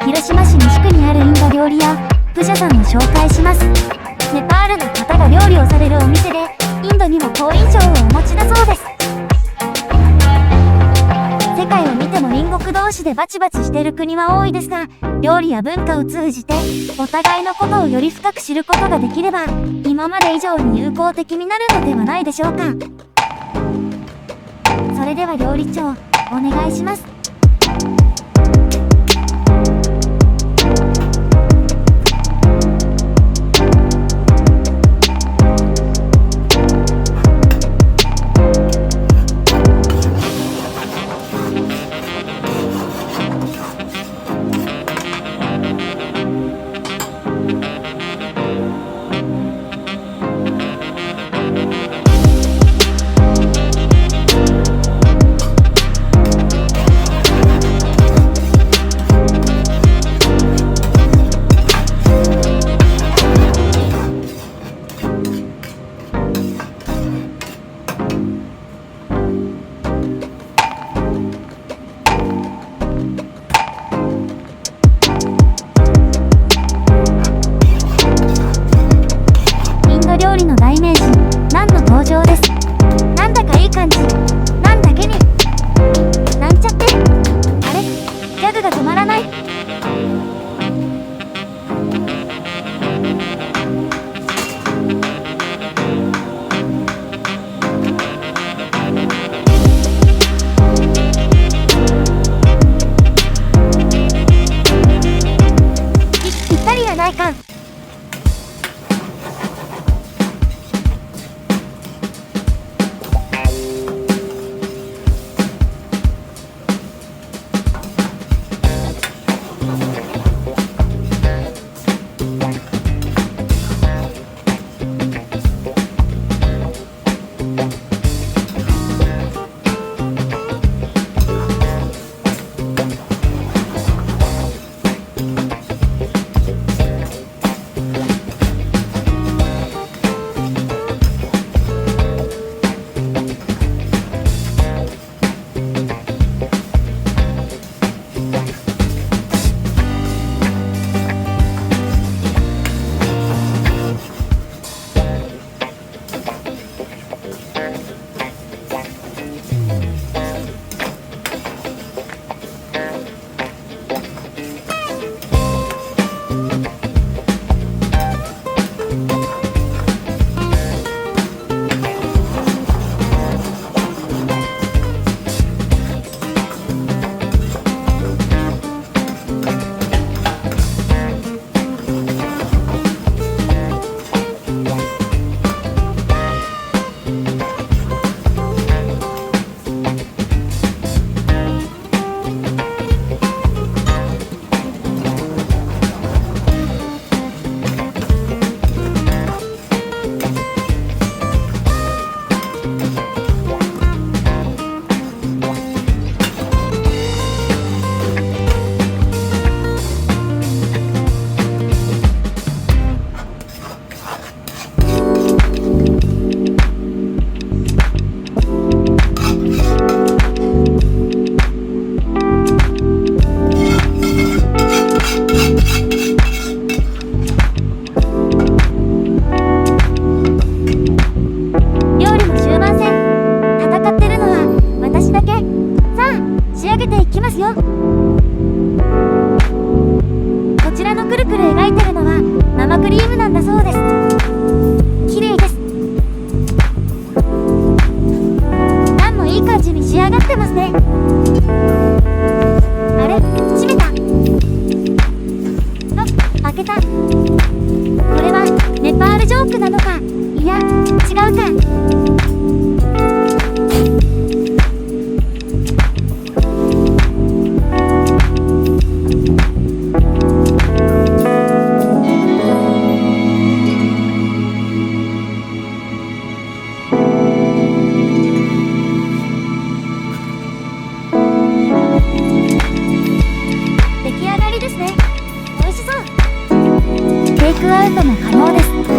広島市西区にあるインド料理屋プジャさんを紹介します。ネパールの方が料理をされるお店で、インドにも好印象をお持ちだそうです。世界を見ても隣国同士でバチバチしている国は多いですが、料理や文化を通じてお互いのことをより深く知ることができれば、今まで以上に友好的になるのではないでしょうか。それでは料理長、お願いします。料理の代名詞、ナンの登場です。なんだかいい感じ。なんだけになんちゃって。あれ、ギャグが止まらない。ぴったりやないかん。仕上げていきますよ。こちらのくるくる描いてるのは生クリームなんだそうです。綺麗です。ナンもいい感じに仕上がってますね。あれ、閉めた。あ、開けた。これはネパールジョークなのか、いや違うか。テイクアウトも可能です。